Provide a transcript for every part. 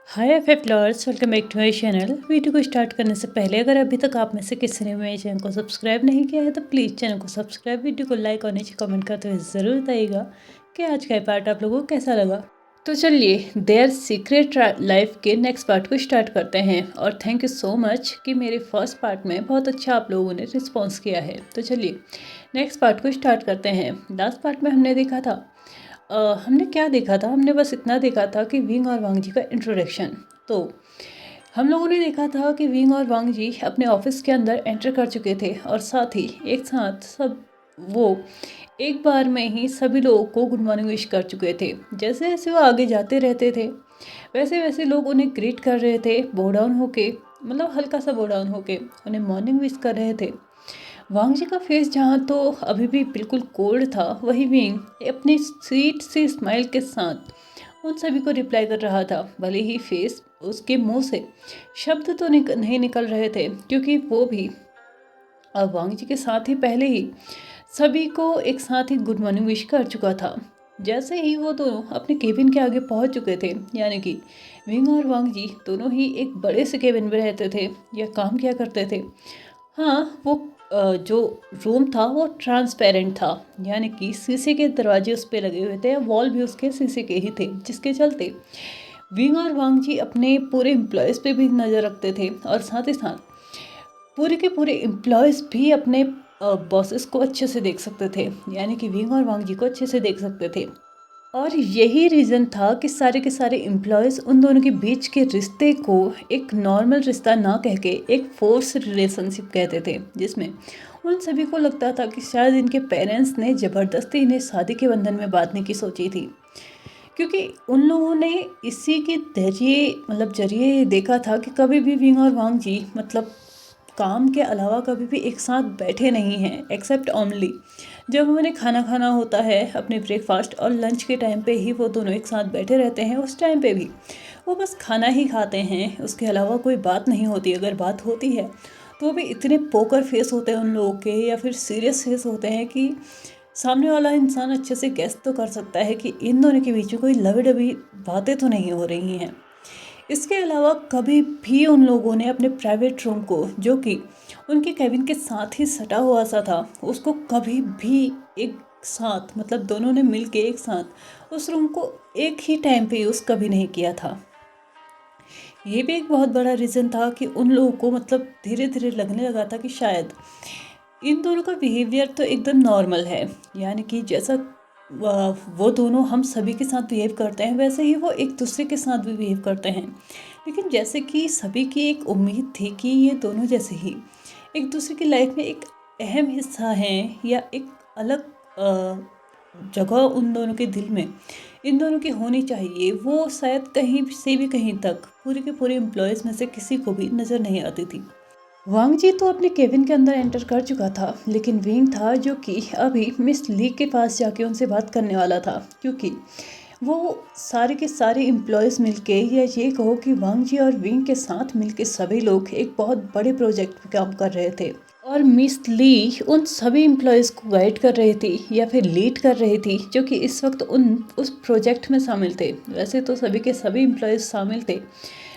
Hi F lovers, welcome back to my channel. Video को start करने से पहले अगर अभी तक आप में से किसी ने मेरे चैनल को सब्सक्राइब नहीं किया है तो प्लीज़ चैनल को सब्सक्राइब, वीडियो को लाइक और नीचे कमेंट करते हुए ज़रूर बताइएगा कि आज का पार्ट आप लोगों को कैसा लगा। तो चलिए देयर सीक्रेट लाइफ के नेक्स्ट पार्ट को स्टार्ट करते हैं। और थैंक यू सो मच कि मेरे फर्स्ट पार्ट में बहुत अच्छा आप लोगों ने रिस्पॉन्स किया है। तो चलिए नेक्स्ट पार्ट को स्टार्ट करते हैं। लास्ट पार्ट में हमने देखा था हमने क्या देखा था, हमने बस इतना देखा था कि विंग और वांग जी का इंट्रोडक्शन। तो हम लोगों ने देखा था कि विंग और वांग जी अपने ऑफिस के अंदर एंटर कर चुके थे और साथ ही एक साथ सब वो एक बार में ही सभी लोगों को गुड मॉर्निंग विश कर चुके थे। जैसे जैसे वो आगे जाते रहते थे वैसे वैसे लोग उन्हें ग्रीट कर रहे थे, बो डाउन होके, मतलब हल्का सा बो डाउन होके उन्हें मॉर्निंग विश कर रहे थे। वांग जी का फेस जहाँ तो अभी भी बिल्कुल कोल्ड था, वही विंग अपनी स्वीट सी स्माइल के साथ उन सभी को रिप्लाई कर रहा था। भले ही फेस उसके मुंह से शब्द तो नहीं निकल रहे थे क्योंकि वो भी अब वांग जी के साथ ही पहले ही सभी को एक साथ ही गुड मॉर्निंग विश कर चुका था। जैसे ही वो दोनों अपने केबिन के आगे पहुंच चुके थे, यानी कि विंग और वांग जी दोनों ही एक बड़े से केबिन में रहते थे या काम किया करते थे। हाँ, वो जो रूम था वो ट्रांसपेरेंट था, यानी कि शीशे के दरवाजे उस पर लगे हुए थे, वॉल भी उसके शीशे के ही थे, जिसके चलते विंग और वांग जी अपने पूरे एम्प्लॉयज़ पे भी नज़र रखते थे और साथ ही साथ पूरे के पूरे एम्प्लॉयज़ भी अपने बॉसेस को अच्छे से देख सकते थे, यानी कि विंग और वांग जी को अच्छे से देख सकते थे। और यही रीज़न था कि सारे के सारे एम्प्लॉयज़ उन दोनों के बीच के रिश्ते को एक नॉर्मल रिश्ता ना कह के एक फोर्स रिलेशनशिप कहते थे, जिसमें उन सभी को लगता था कि शायद इनके पेरेंट्स ने ज़बरदस्ती इन्हें शादी के बंधन में बांधने की सोची थी। क्योंकि उन लोगों ने इसी के जरिए देखा था कि कभी भी विंग और वांग जी मतलब काम के अलावा कभी भी एक साथ बैठे नहीं हैं, एक्सेप्ट ओनली जब उन्हें खाना खाना होता है, अपने ब्रेकफास्ट और लंच के टाइम पे ही वो दोनों एक साथ बैठे रहते हैं। उस टाइम पे भी वो बस खाना ही खाते हैं, उसके अलावा कोई बात नहीं होती। अगर बात होती है तो वो भी इतने पोकर फेस होते हैं उन लोगों के, या फिर सीरियस फेस होते हैं कि सामने वाला इंसान अच्छे से गेस तो कर सकता है कि इन दोनों के बीच में कोई लवी डबी बातें तो नहीं हो रही हैं। इसके अलावा कभी भी उन लोगों ने अपने प्राइवेट रूम को, जो कि उनके कैबिन के साथ ही सटा हुआ सा था, उसको कभी भी एक साथ मतलब दोनों ने मिल के एक साथ उस रूम को एक ही टाइम पे यूज़ कभी नहीं किया था। ये भी एक बहुत बड़ा रीज़न था कि उन लोगों को मतलब धीरे धीरे लगने लगा था कि शायद इन दोनों का बिहेवियर तो एकदम नॉर्मल है, यानी कि जैसा वो दोनों हम सभी के साथ बिहेव करते हैं वैसे ही वो एक दूसरे के साथ भी बिहेव करते हैं। लेकिन जैसे कि सभी की एक उम्मीद थी कि ये दोनों जैसे ही एक दूसरे की लाइफ में एक अहम हिस्सा हैं या एक अलग जगह उन दोनों के दिल में इन दोनों की होनी चाहिए, वो शायद कहीं से भी कहीं तक पूरे के पूरे एम्प्लॉयज़ में से किसी को भी नज़र नहीं आती थी। वांग जी तो अपने केबिन के अंदर एंटर कर चुका था, लेकिन विंग था जो कि अभी मिस ली के पास जाके उनसे बात करने वाला था, क्योंकि वो सारे के सारे एम्प्लॉयज़ मिलके, या ये कहो कि वांग जी और विंग के साथ मिलके सभी लोग एक बहुत बड़े प्रोजेक्ट पे काम कर रहे थे। और मिस ली उन सभी एम्प्लॉयज़ को गाइड कर रही थी या फिर लीड कर रही थी, जो कि इस वक्त उस प्रोजेक्ट में शामिल थे। वैसे तो सभी के सभी एम्प्लॉयज़ शामिल थे,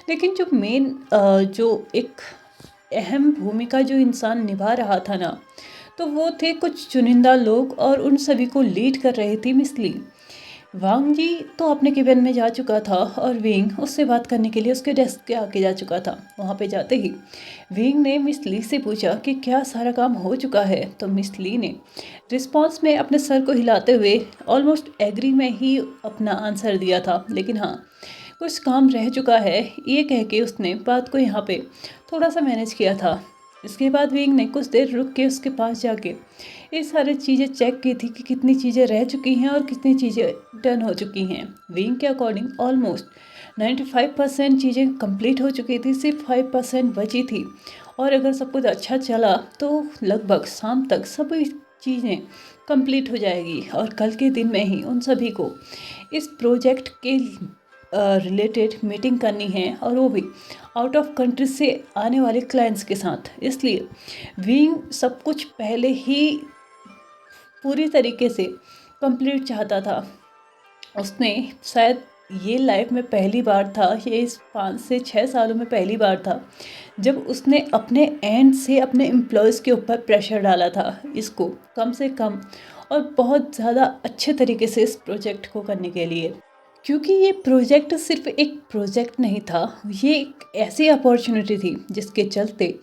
लेकिन जो मेन जो एक अहम भूमिका जो इंसान निभा रहा था ना, तो वो थे कुछ चुनिंदा लोग और उन सभी को लीड कर रही थी मिस ली। वांग जी तो अपने केबिन में जा चुका था और विंग उससे बात करने के लिए उसके डेस्क के आगे जा चुका था। वहाँ पे जाते ही विंग ने मिस ली से पूछा कि क्या सारा काम हो चुका है, तो मिस ली ने रिस्पॉन्स में अपने सर को हिलाते हुए ऑलमोस्ट एग्री में ही अपना आंसर दिया था। लेकिन हाँ, कुछ काम रह चुका है, ये कह के उसने बात को यहाँ पे थोड़ा सा मैनेज किया था। इसके बाद विंग ने कुछ देर रुक के उसके पास जाके ये सारी चीज़ें चेक की थी कि कितनी चीज़ें रह चुकी हैं और कितनी चीज़ें डन हो चुकी हैं। विंग के अकॉर्डिंग ऑलमोस्ट 95% चीज़ें कंप्लीट हो चुकी थी, सिर्फ 5% बची थी। और अगर सब कुछ अच्छा चला तो लगभग शाम तक सभी चीज़ें कंप्लीट हो जाएगी और कल के दिन में ही उन सभी को इस प्रोजेक्ट के रिलेटेड मीटिंग करनी है, और वो भी आउट ऑफ कंट्री से आने वाले क्लाइंट्स के साथ। इसलिए विंग सब कुछ पहले ही पूरी तरीके से कंप्लीट चाहता था। उसने शायद ये लाइफ में पहली बार था, ये इस 5 से 6 सालों में पहली बार था जब उसने अपने एंड से अपने एम्प्लॉयज़ के ऊपर प्रेशर डाला था इसको कम से कम और बहुत ज़्यादा अच्छे तरीके से इस प्रोजेक्ट को करने के लिए। क्योंकि ये प्रोजेक्ट सिर्फ एक प्रोजेक्ट नहीं था, ये एक ऐसी अपॉर्चुनिटी थी जिसके चलते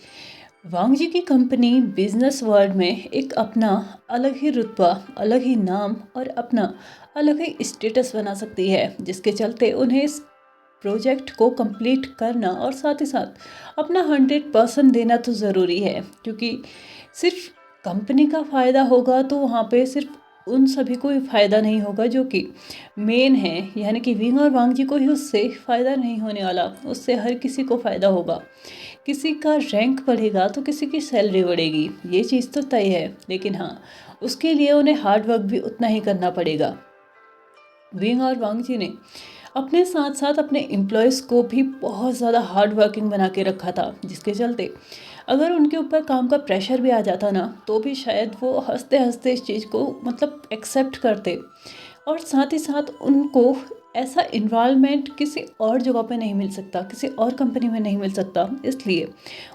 वांग जी की कंपनी बिजनेस वर्ल्ड में एक अपना अलग ही रुतबा, अलग ही नाम और अपना अलग ही स्टेटस बना सकती है, जिसके चलते उन्हें इस प्रोजेक्ट को कंप्लीट करना और साथ ही साथ अपना 100% देना तो ज़रूरी है। क्योंकि सिर्फ कंपनी का फ़ायदा होगा तो वहाँ पे सिर्फ उन सभी को ही फ़ायदा नहीं होगा जो कि मेन है, यानी कि विंग और वांग जी को ही उससे फ़ायदा नहीं होने वाला, उससे हर किसी को फ़ायदा होगा। किसी का रैंक बढ़ेगा तो किसी की सैलरी बढ़ेगी, ये चीज़ तो तय है। लेकिन हाँ, उसके लिए उन्हें हार्ड वर्क भी उतना ही करना पड़ेगा। विंग और वांग जी ने अपने साथ साथ अपने एम्प्लॉयज़ को भी बहुत ज़्यादा हार्ड वर्किंग बना के रखा था, जिसके चलते अगर उनके ऊपर काम का प्रेशर भी आ जाता ना तो भी शायद वो हंसते हंसते इस चीज़ को मतलब एक्सेप्ट करते। और साथ ही साथ उनको ऐसा इन्वायरमेंट किसी और जगह पे नहीं मिल सकता, किसी और कंपनी में नहीं मिल सकता, इसलिए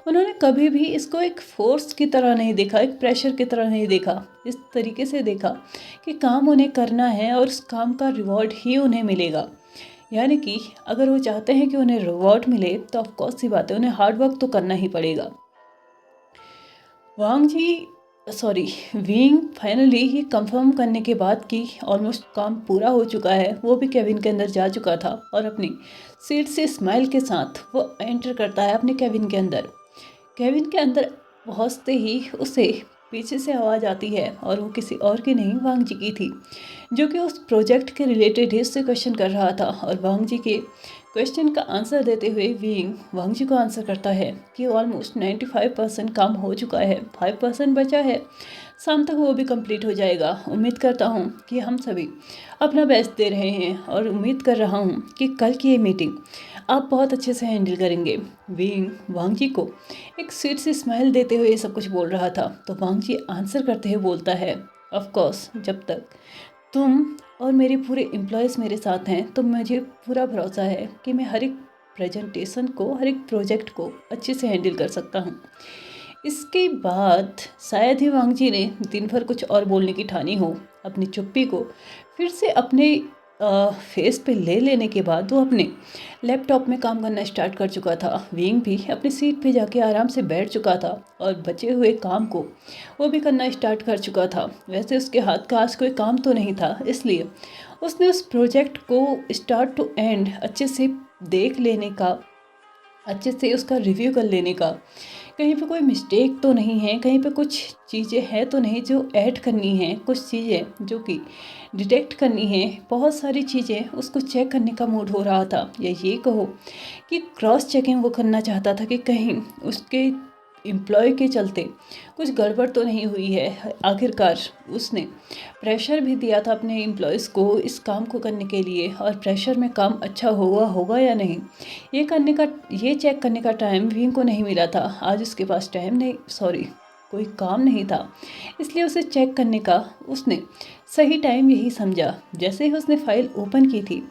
उन्होंने कभी भी इसको एक फोर्स की तरह नहीं देखा, एक प्रेशर की तरह नहीं देखा। इस तरीके से देखा कि काम उन्हें करना है और उस काम का रिवॉर्ड ही उन्हें मिलेगा। यानी कि अगर वो चाहते हैं कि उन्हें रिवॉर्ड मिले तो ऑफकोर्स सी बात है, उन्हें हार्ड वर्क तो करना ही पड़ेगा। वांग जी सॉरी विंग फाइनली ये कंफर्म करने के बाद कि ऑलमोस्ट काम पूरा हो चुका है, वो भी केबिन के अंदर जा चुका था और अपनी सीट से स्माइल के साथ वो एंटर करता है अपने केबिन के अंदर। केबिन के अंदर पहुंचते ही उसे पीछे से आवाज़ आती है और वो किसी और की नहीं, वांग जी की थी, जो कि उस प्रोजेक्ट के रिलेटेड ही उससे क्वेश्चन कर रहा था। और वांग जी के क्वेश्चन का आंसर देते हुए विंग वांग जी को आंसर करता है कि ऑलमोस्ट 95% काम हो चुका है, 5% बचा है, शाम तक वो भी कंप्लीट हो जाएगा। उम्मीद करता हूँ कि हम सभी अपना बेस्ट दे रहे हैं और उम्मीद कर रहा हूँ कि कल की ये मीटिंग आप बहुत अच्छे से हैंडल करेंगे। विंग वांग जी को एक स्वीट सी स्माइल देते हुए सब कुछ बोल रहा था, तो वांग जी आंसर करते हुए बोलता है, ऑफ कोर्स जब तक तुम और मेरे पूरे एम्प्लॉयज़ मेरे साथ हैं तो मुझे पूरा भरोसा है कि मैं हर एक प्रेजेंटेशन को, हर एक प्रोजेक्ट को अच्छे से हैंडल कर सकता हूँ। इसके बाद शायद ही वांग जी ने दिन भर कुछ और बोलने की ठानी हो। अपनी चुप्पी को फिर से अपने फेस पे ले लेने के बाद वो अपने लैपटॉप में काम करना स्टार्ट कर चुका था। विंग भी अपनी सीट पे जाके आराम से बैठ चुका था और बचे हुए काम को वो भी करना स्टार्ट कर चुका था। वैसे उसके हाथ का आज कोई काम तो नहीं था, इसलिए उसने उस प्रोजेक्ट को स्टार्ट टू एंड अच्छे से देख लेने का, अच्छे से उसका रिव्यू कर लेने का, कहीं पे कोई मिस्टेक तो नहीं है, कहीं पे कुछ चीज़ें हैं तो नहीं जो ऐड करनी है, कुछ चीज़ें जो कि डिटेक्ट करनी है, बहुत सारी चीज़ें उसको चेक करने का मूड हो रहा था। या ये कहो कि क्रॉस चेकिंग वो करना चाहता था कि कहीं उसके एम्प्लॉय के चलते कुछ गड़बड़ तो नहीं हुई है। आखिरकार उसने प्रेशर भी दिया था अपने एम्प्लॉयज़ को इस काम को करने के लिए, और प्रेशर में काम अच्छा होगा या नहीं, ये चेक करने का टाइम विंग को नहीं मिला था। आज उसके पास टाइम नहीं, सॉरी कोई काम नहीं था, इसलिए उसे चेक करने का उसने सही टाइम यही समझा। जैसे ही उसने फाइल ओपन की थी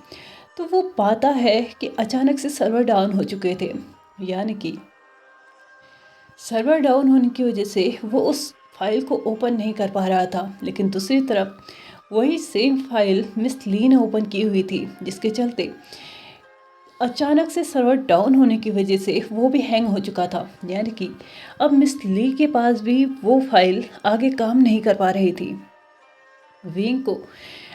तो वो पाता है कि अचानक से सर्वर डाउन हो चुके थे। यानी कि सर्वर डाउन होने की वजह से वो उस फाइल को ओपन नहीं कर पा रहा था। लेकिन दूसरी तरफ वही सेम फाइल मिस ली ने ओपन की हुई थी, जिसके चलते अचानक से सर्वर डाउन होने की वजह से वो भी हैंग हो चुका था। यानी कि अब मिस ली के पास भी वो फाइल आगे काम नहीं कर पा रही थी। विंग को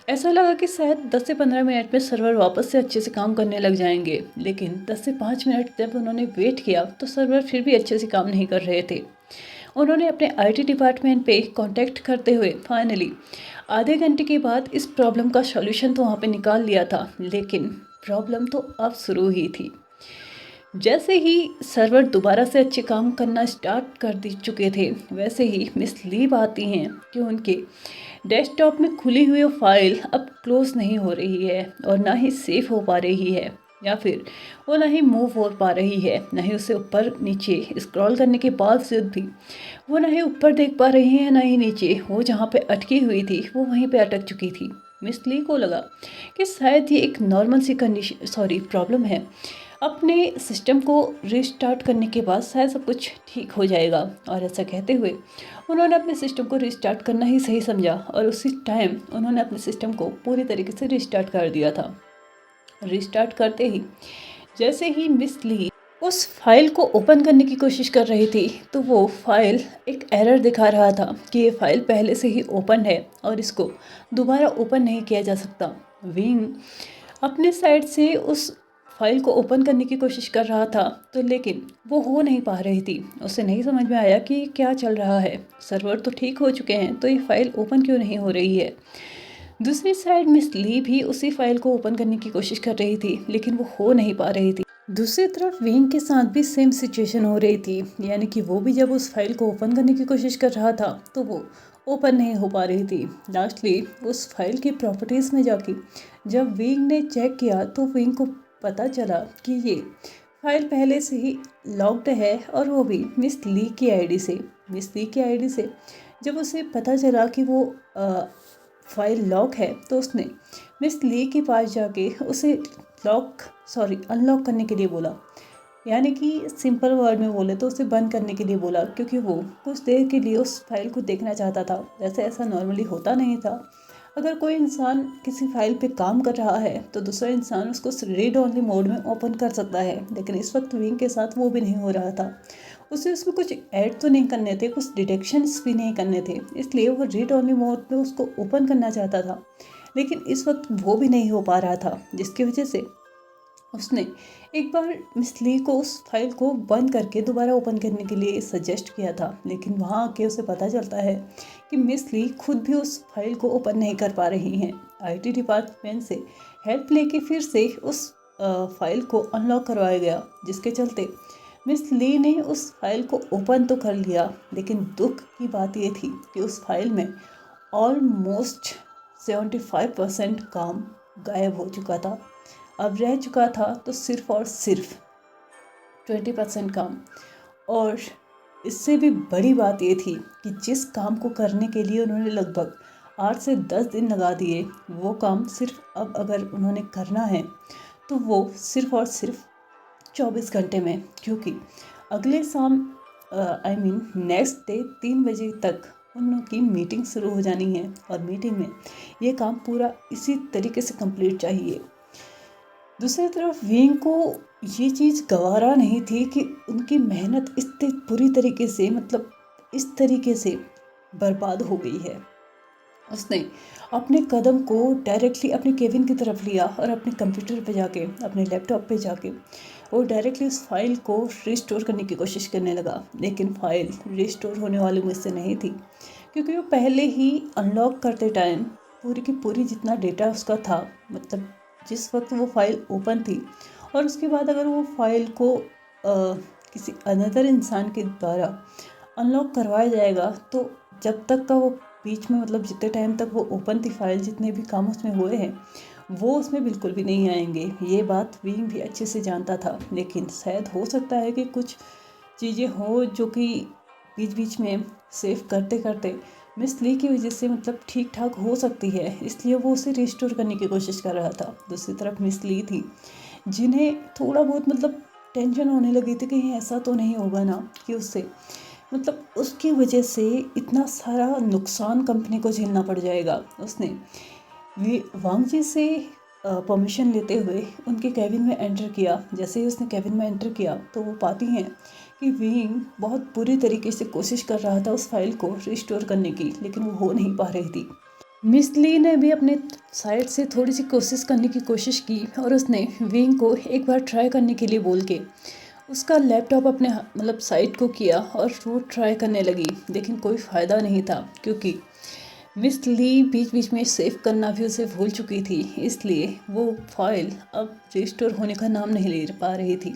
ऐसा लगा कि शायद 10 से 15 मिनट में सर्वर वापस से अच्छे से काम करने लग जाएंगे, लेकिन 10 से 5 मिनट जब उन्होंने वेट किया तो सर्वर फिर भी अच्छे से काम नहीं कर रहे थे। उन्होंने अपने आईटी डिपार्टमेंट पे कांटेक्ट करते हुए फाइनली आधे घंटे के बाद इस प्रॉब्लम का सॉल्यूशन तो वहाँ पे निकाल लिया था, लेकिन प्रॉब्लम तो अब शुरू ही थी। जैसे ही सर्वर दोबारा से अच्छे काम करना स्टार्ट कर दे चुके थे, वैसे ही मिस लीव आती हैं कि उनके डेस्कटॉप में खुली हुई फाइल अब क्लोज नहीं हो रही है और ना ही सेव हो पा रही है, या फिर वो ना ही मूव हो पा रही है, ना ही उसे ऊपर नीचे स्क्रॉल करने के बावजूद भी वो ना ही ऊपर देख पा रही है ना ही नीचे। वो जहाँ पे अटकी हुई थी वो वहीं पे अटक चुकी थी। मिस ली को लगा कि शायद ये एक नॉर्मल सी प्रॉब्लम है। अपने सिस्टम को रिस्टार्ट करने के बाद शायद सब कुछ ठीक हो जाएगा, और ऐसा कहते हुए उन्होंने अपने सिस्टम को रिस्टार्ट करना ही सही समझा और उसी टाइम उन्होंने अपने सिस्टम को पूरी तरीके से रिस्टार्ट कर दिया था। रिस्टार्ट करते ही जैसे ही मिस ली उस फाइल को ओपन करने की कोशिश कर रही थी, तो वो फाइल एक एरर दिखा रहा था कि ये फाइल पहले से ही ओपन है और इसको दोबारा ओपन नहीं किया जा सकता। विंग अपने साइड से उस फाइल को ओपन करने की कोशिश कर रहा था, तो लेकिन वो हो नहीं पा रही थी। उसे नहीं समझ में आया कि क्या चल रहा है, सर्वर तो ठीक हो चुके हैं, तो ये फाइल ओपन क्यों नहीं हो रही है। दूसरी साइड मिस ली भी उसी फाइल को ओपन करने की कोशिश कर रही थी, लेकिन वो हो नहीं पा रही थी। दूसरी तरफ विंग के साथ भी सेम सिचुएशन हो रही थी, यानी कि वो भी जब उस फाइल को ओपन करने की कोशिश कर रहा था तो वो ओपन नहीं हो पा रही थी। लास्टली उस फाइल की प्रॉपर्टीज़ में जाके जब विंग ने चेक किया तो विंग को पता चला कि ये फाइल पहले से ही लॉक्ड है, और वो भी मिस ली की आईडी से। मिस ली की आईडी से जब उसे पता चला कि वो फाइल लॉक है, तो उसने मिस ली के पास जाके उसे अनलॉक करने के लिए बोला, यानी कि सिंपल वर्ड में बोले तो उसे बंद करने के लिए बोला, क्योंकि वो कुछ देर के लिए उस फाइल को देखना चाहता था। वैसे ऐसा नॉर्मली होता नहीं था। अगर कोई इंसान किसी फाइल पे काम कर रहा है तो दूसरा इंसान उसको रीड ओनली मोड में ओपन कर सकता है, लेकिन इस वक्त विंग के साथ वो भी नहीं हो रहा था। उसे उसमें कुछ ऐड तो नहीं करने थे, कुछ डिटेक्शंस भी नहीं करने थे, इसलिए वो रीड ओनली मोड में उसको ओपन करना चाहता था, लेकिन इस वक्त वो भी नहीं हो पा रहा था, जिसकी वजह से उसने एक बार मिस ली को उस फाइल को बंद करके दोबारा ओपन करने के लिए सजेस्ट किया था। लेकिन वहाँ आके उसे पता चलता है कि मिस ली खुद भी उस फाइल को ओपन नहीं कर पा रही हैं। आईटी डिपार्टमेंट से हेल्प लेके फिर से उस फाइल को अनलॉक करवाया गया, जिसके चलते मिस ली ने उस फाइल को ओपन तो कर लिया, लेकिन दुख की बात ये थी कि उस फाइल में ऑलमोस्ट 75% काम गायब हो चुका था। अब रह चुका था तो सिर्फ और सिर्फ 20% काम। और इससे भी बड़ी बात ये थी कि जिस काम को करने के लिए उन्होंने लगभग 8 से 10 दिन लगा दिए, वो काम सिर्फ अब अगर उन्होंने करना है तो वो सिर्फ और सिर्फ 24 घंटे में, क्योंकि अगले शाम नेक्स्ट डे 3 बजे तक उन लोगों की मीटिंग शुरू हो जानी है, और मीटिंग में ये काम पूरा इसी तरीके से कंप्लीट चाहिए। दूसरी तरफ विंग को ये चीज़ गवारा नहीं थी कि उनकी मेहनत इस पूरी तरीके से इस तरीके से बर्बाद हो गई है। उसने अपने कदम को डायरेक्टली अपने केबिन की तरफ लिया और अपने कंप्यूटर पे जाके, अपने लैपटॉप पे जाके वो डायरेक्टली उस फाइल को रिस्टोर करने की कोशिश करने लगा। लेकिन फाइल रिस्टोर होने वाली मुझसे नहीं थी, क्योंकि वो पहले ही अनलॉक करते टाइम पूरी की पूरी जितना डेटा उसका था, जिस वक्त वो फाइल ओपन थी, और उसके बाद अगर वो फाइल को किसी अनदर इंसान के द्वारा अनलॉक करवाया जाएगा, तो जब तक का वो बीच में जितने टाइम तक वो ओपन थी फाइल, जितने भी काम उसमें हुए हैं वो उसमें बिल्कुल भी नहीं आएंगे। ये बात विंग भी अच्छे से जानता था, लेकिन शायद हो सकता है कि कुछ चीज़ें हो जो कि बीच बीच में सेव करते करते मिस ली की वजह से ठीक ठाक हो सकती है, इसलिए वो उसे रिस्टोर करने की कोशिश कर रहा था। दूसरी तरफ मिस ली थी, जिन्हें थोड़ा बहुत टेंशन होने लगी थी कि ऐसा तो नहीं होगा ना कि उससे उसकी वजह से इतना सारा नुकसान कंपनी को झेलना पड़ जाएगा। उसने वांग जी से परमिशन लेते हुए उनके कैबिन में एंटर किया। जैसे ही उसने कैबिन में एंटर किया तो वो पाती हैं कि विंग बहुत बुरी तरीके से कोशिश कर रहा था उस फाइल को रिस्टोर करने की, लेकिन वो हो नहीं पा रही थी। मिस ली ने भी अपने साइड से थोड़ी सी कोशिश करने की कोशिश की, और उसने विंग को एक बार ट्राई करने के लिए बोल के उसका लैपटॉप अपने साइड को किया और वो ट्राई करने लगी, लेकिन कोई फ़ायदा नहीं था, क्योंकि मिस ली बीच बीच में सेव करना भी उसे भूल चुकी थी, इसलिए वो फाइल अब रिस्टोर होने का नाम नहीं ले पा रही थी।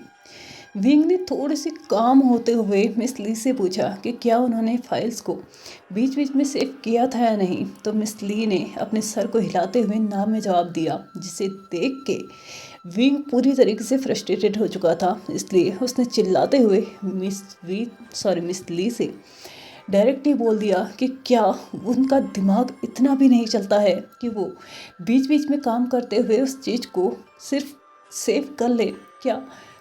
विंग ने थोड़ी सी काम होते हुए मिस ली से पूछा कि क्या उन्होंने फाइल्स को बीच बीच में सेव किया था या नहीं, तो मिस ली ने अपने सर को हिलाते हुए ना में जवाब दिया, जिसे देख के विंग पूरी तरीके से फ्रस्ट्रेटेड हो चुका था। इसलिए उसने चिल्लाते हुए मिस ली से डायरेक्ट ही बोल दिया कि क्या उनका दिमाग इतना भी नहीं चलता है कि वो बीच बीच में काम करते हुए उस चीज़ को सिर्फ सेव कर ले। क्या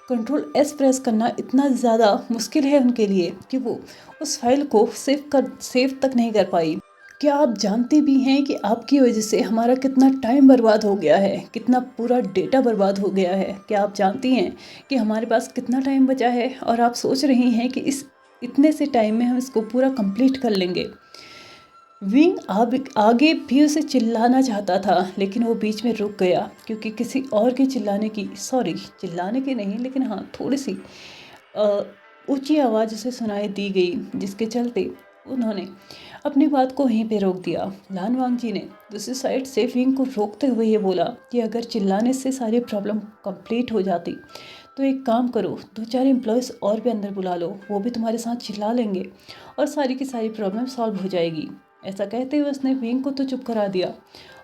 कंट्रोल एस प्रेस करना इतना ज़्यादा मुश्किल है उनके लिए कि वो उस फाइल को सेव तक नहीं कर पाई। क्या आप जानती भी हैं कि आपकी वजह से हमारा कितना टाइम बर्बाद हो गया है, कितना पूरा डेटा बर्बाद हो गया है? क्या आप जानती हैं कि हमारे पास कितना टाइम बचा है और आप सोच रही हैं कि इस इतने से टाइम में हम इसको पूरा कंप्लीट कर लेंगे। विंग आगे भी उसे चिल्लाना चाहता था, लेकिन वो बीच में रुक गया क्योंकि किसी और के चिल्लाने की नहीं, लेकिन हाँ थोड़ी सी ऊंची आवाज़ उसे सुनाई दी गई, जिसके चलते उन्होंने अपनी बात को वहीं पे रोक दिया। लान वांगजी ने दूसरी साइड से विंग को रोकते हुए ये बोला कि अगर चिल्लाने से सारी प्रॉब्लम कंप्लीट हो जाती तो एक काम करो, 2-4 एम्प्लॉयज़ और भी अंदर बुला लो, वो भी तुम्हारे साथ चिल्ला लेंगे और सारी की सारी प्रॉब्लम सॉल्व हो जाएगी। ऐसा कहते हुए उसने विंग को तो चुप करा दिया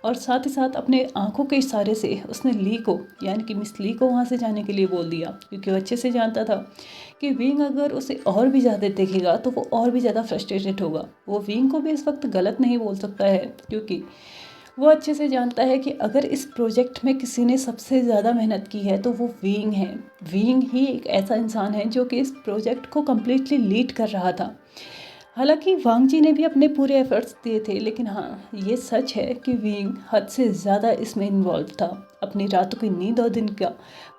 और साथ ही साथ अपने आंखों के इशारे से उसने ली को, यानी कि मिस ली को वहाँ से जाने के लिए बोल दिया, क्योंकि वो अच्छे से जानता था कि विंग अगर उसे और भी ज़्यादा देखेगा तो वो और भी ज़्यादा फ्रस्ट्रेटेड होगा। वो विंग को भी इस वक्त गलत नहीं बोल सकता है, क्योंकि वो अच्छे से जानता है कि अगर इस प्रोजेक्ट में किसी ने सबसे ज़्यादा मेहनत की है तो वो विंग है। विंग ही एक ऐसा इंसान है जो कि इस प्रोजेक्ट को कम्प्लीटली लीड कर रहा था। हालांकि वांग जी ने भी अपने पूरे एफर्ट्स दिए थे, लेकिन हाँ ये सच है कि विंग हद से ज़्यादा इसमें इन्वॉल्व था। अपनी रातों की नींद और दिन का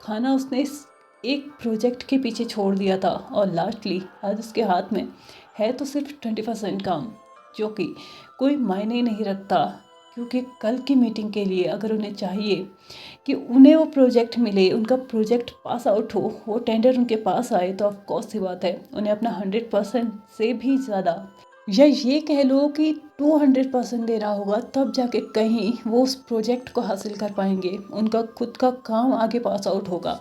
खाना उसने इस एक प्रोजेक्ट के पीछे छोड़ दिया था और लास्टली आज उसके हाथ में है तो सिर्फ 20% काम, जो कि कोई मायने ही नहीं रखता, क्योंकि कल की मीटिंग के लिए अगर उन्हें चाहिए कि उन्हें वो प्रोजेक्ट मिले, उनका प्रोजेक्ट पास आउट हो, वो टेंडर उनके पास आए, तो ऑफ कोर्स सी बात है उन्हें अपना 100% से भी ज़्यादा, या ये कह लो कि 200% देना होगा, तब जाके कहीं वो उस प्रोजेक्ट को हासिल कर पाएंगे। उनका खुद का काम आगे पास आउट होगा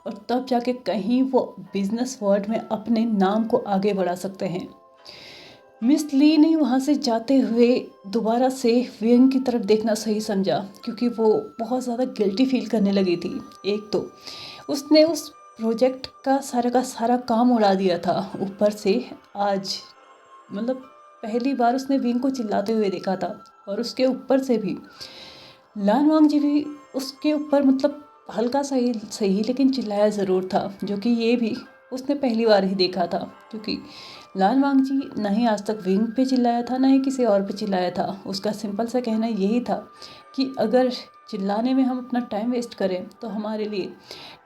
और तब जाके कहीं वो बिजनेस वर्ल्ड में अपने नाम को आगे बढ़ा सकते हैं। मिस ली ने वहाँ से जाते हुए दोबारा से विंग की तरफ देखना सही समझा, क्योंकि वो बहुत ज़्यादा गिल्टी फील करने लगी थी। एक तो उसने उस प्रोजेक्ट का सारा काम उड़ा दिया था, ऊपर से आज मतलब पहली बार उसने विंग को चिल्लाते हुए देखा था, और उसके ऊपर से भी लान वांग जी भी उसके ऊपर मतलब हल्का सही सही लेकिन चिल्लाया ज़रूर था, जो कि ये भी उसने पहली बार ही देखा था, क्योंकि लान वांग जी ना ही आज तक विंग पे चिल्लाया था, ना ही किसी और पे चिल्लाया था। उसका सिंपल सा कहना यही था कि अगर चिल्लाने में हम अपना टाइम वेस्ट करें तो हमारे लिए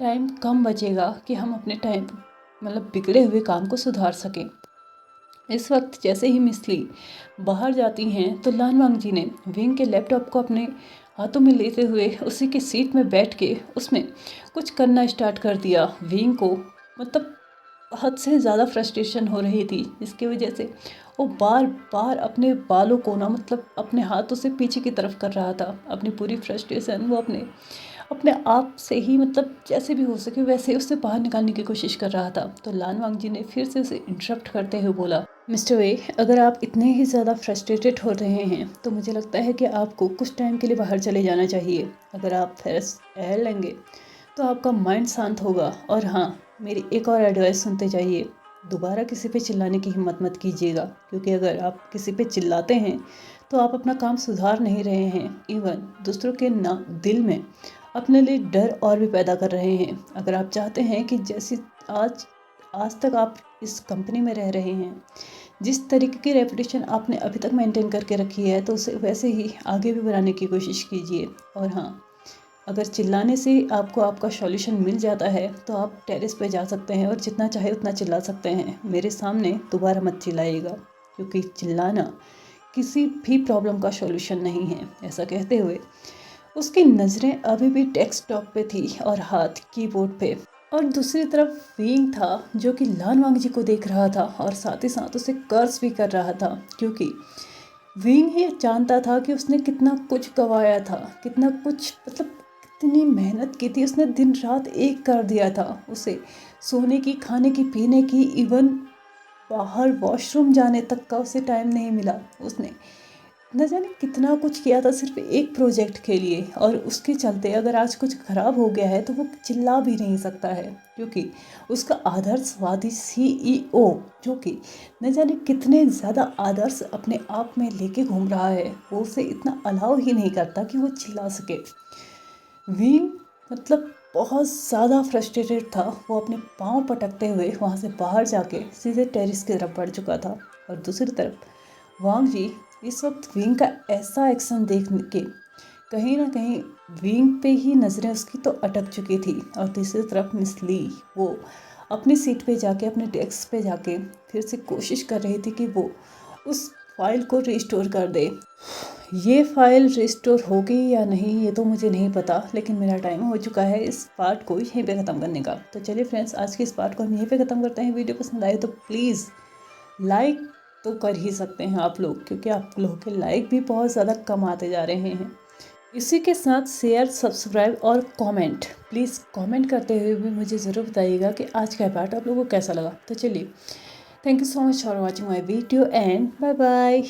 टाइम कम बचेगा कि हम अपने टाइम मतलब बिगड़े हुए काम को सुधार सकें। इस वक्त जैसे ही मिस ली बाहर जाती हैं तो लान वांग जी ने विंग के लैपटॉप को अपने हाथों में लेते हुए उसी की सीट में बैठ के उसमें कुछ करना स्टार्ट कर दिया। विंग को मतलब हद से ज़्यादा फ्रस्ट्रेशन हो रही थी, जिसकी वजह से वो बार बार अपने बालों को ना मतलब अपने हाथों से पीछे की तरफ कर रहा था। अपनी पूरी फ्रस्ट्रेशन वो अपने अपने आप से ही मतलब जैसे भी हो सके वैसे उससे बाहर निकालने की कोशिश कर रहा था। तो लान वांग जी ने फिर से उसे इंटरप्ट करते हुए बोला, मिस्टर वे, अगर आप इतने ही ज़्यादा फ्रस्ट्रेटेड हो रहे हैं तो मुझे लगता है कि आपको कुछ टाइम के लिए बाहर चले जाना चाहिए। अगर आप फ्रेश एयर लेंगे तो आपका माइंड शांत होगा। और हाँ, मेरी एक और एडवाइस सुनते जाइए, दोबारा किसी पे चिल्लाने की हिम्मत मत कीजिएगा, क्योंकि अगर आप किसी पे चिल्लाते हैं तो आप अपना काम सुधार नहीं रहे हैं, इवन दूसरों के ना दिल में अपने लिए डर और भी पैदा कर रहे हैं। अगर आप चाहते हैं कि जैसी आज आज तक आप इस कंपनी में रह रहे हैं, जिस तरीके की रेपुटेशन आपने अभी तक मेंटेन करके रखी है, तो उसे वैसे ही आगे भी बनाने की कोशिश कीजिए। और हाँ, अगर चिल्लाने से आपको आपका सॉल्यूशन मिल जाता है तो आप टेरेस पे जा सकते हैं और जितना चाहे उतना चिल्ला सकते हैं। मेरे सामने दोबारा मत चिल्लाइएगा, क्योंकि चिल्लाना किसी भी प्रॉब्लम का सॉल्यूशन नहीं है। ऐसा कहते हुए उसकी नज़रें अभी भी डेस्कटॉप पे थी और हाथ कीबोर्ड पे, और दूसरी तरफ विंग था जो कि लान वांग जी को देख रहा था और साथ ही साथ उसे कर्ज भी कर रहा था, क्योंकि विंग ही जानता था कि उसने कितना कुछ गंवाया था, कितना कुछ मतलब कितनी मेहनत की थी उसने, दिन रात एक कर दिया था। उसे सोने की, खाने की, पीने की, इवन बाहर वॉशरूम जाने तक का उसे टाइम नहीं मिला। उसने न जाने कितना कुछ किया था सिर्फ एक प्रोजेक्ट के लिए, और उसके चलते अगर आज कुछ खराब हो गया है तो वो चिल्ला भी नहीं सकता है, क्योंकि उसका आदर्शवादी सीईओ, जो कि न जाने कितने ज़्यादा आदर्श अपने आप में लेके घूम रहा है, वो उसे इतना अलाउ ही नहीं करता कि वो चिल्ला सके। विंग मतलब बहुत ज़्यादा फ्रस्ट्रेटेड था। वो अपने पाँव पटकते हुए वहाँ से बाहर जाके सीधे टेरिस की तरफ बढ़ चुका था। और दूसरी तरफ वांग जी इस वक्त विंग का ऐसा एक्शन देख के कहीं ना कहीं विंग पे ही नज़रें उसकी तो अटक चुकी थी। और दूसरी तरफ मिस ली, वो अपनी सीट पे जाके, अपने डेस्क पे जाके फिर से कोशिश कर रही थी कि वो उस फाइल को रिस्टोर कर दे। ये फाइल रिस्टोर होगी या नहीं ये तो मुझे नहीं पता, लेकिन मेरा टाइम हो चुका है इस पार्ट को यहीं पे ख़त्म करने का। तो चलिए फ्रेंड्स, आज के इस पार्ट को हम यहीं पे ख़त्म करते हैं। वीडियो पसंद आए तो प्लीज़ लाइक तो कर ही सकते हैं आप लोग, क्योंकि आप लोगों के लाइक भी बहुत ज़्यादा कम आते जा रहे हैं। इसी के साथ शेयर, सब्सक्राइब और कमेंट, प्लीज़ कमेंट करते हुए भी मुझे ज़रूर बताइएगा कि आज का पार्ट आप लोगों को कैसा लगा। तो चलिए, thank you so much for watching my video and bye bye.